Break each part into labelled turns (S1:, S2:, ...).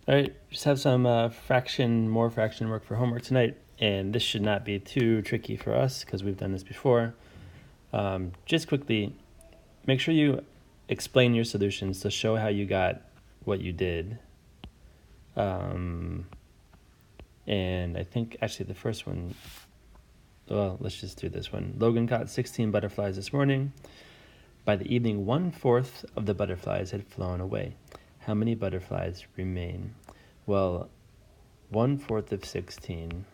S1: All right, just have some more fraction work for homework tonight. And this should not be too tricky for us because we've done this before. Just quickly, make sure you explain your solutions to show how you got what you did. And I think actually the first one, well, let's just do this one. Logan caught 16 butterflies this morning. By the evening, 1/4 of the butterflies had flown away. How many butterflies remain? Well, 1/4 of 16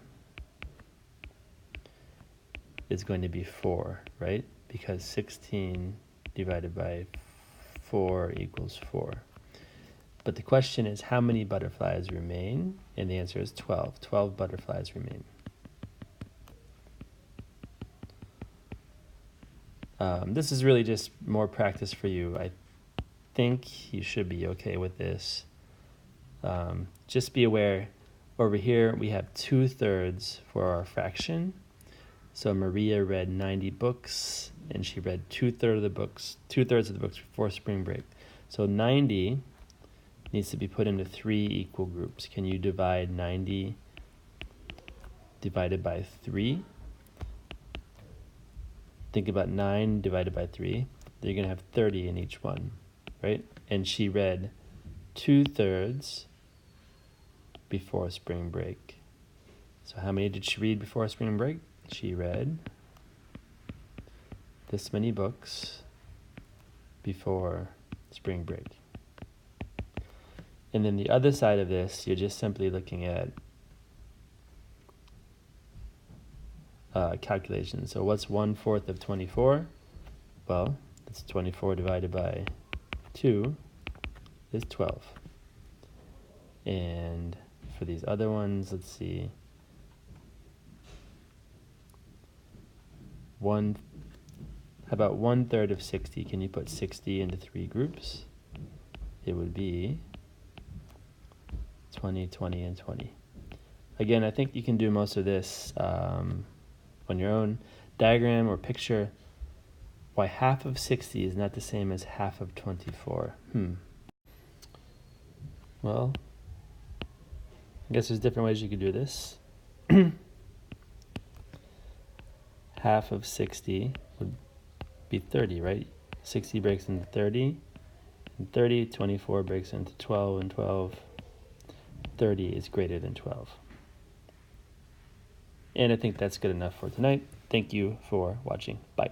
S1: is going to be 4, right? Because 16 divided by 4 equals 4. But the question is, how many butterflies remain? And the answer is 12. 12 butterflies remain. This is really just more practice for you. I think you should be okay with this. Just be aware, over here we have 2/3 for our fraction. So Maria read 90 books, and she read 2/3 of the books before spring break. So 90 needs to be put into 3 equal groups. Can you divide 90 divided by 3? Think about 9 divided by 3. You're going to have 30 in each one, right? And she read 2/3 before spring break. So how many did she read before spring break? She read this many books before spring break. And then the other side of this, you're just simply looking at calculation. So what's 1/4 of 24? Well, it's 24 divided by 2 is 12. And for these other ones, let's see. How about 1/3 of 60? Can you put 60 into 3 groups? It would be 20, 20, and 20. Again, I think you can do most of this on your own. Diagram or picture why half of 60 is not the same as half of 24. Well, I guess there's different ways you could do this. Half of 60 would be 30, right? 60 breaks into 30, and 30, 24 breaks into 12, and 12, 30 is greater than 12. And I think that's good enough for tonight. Thank you for watching. Bye.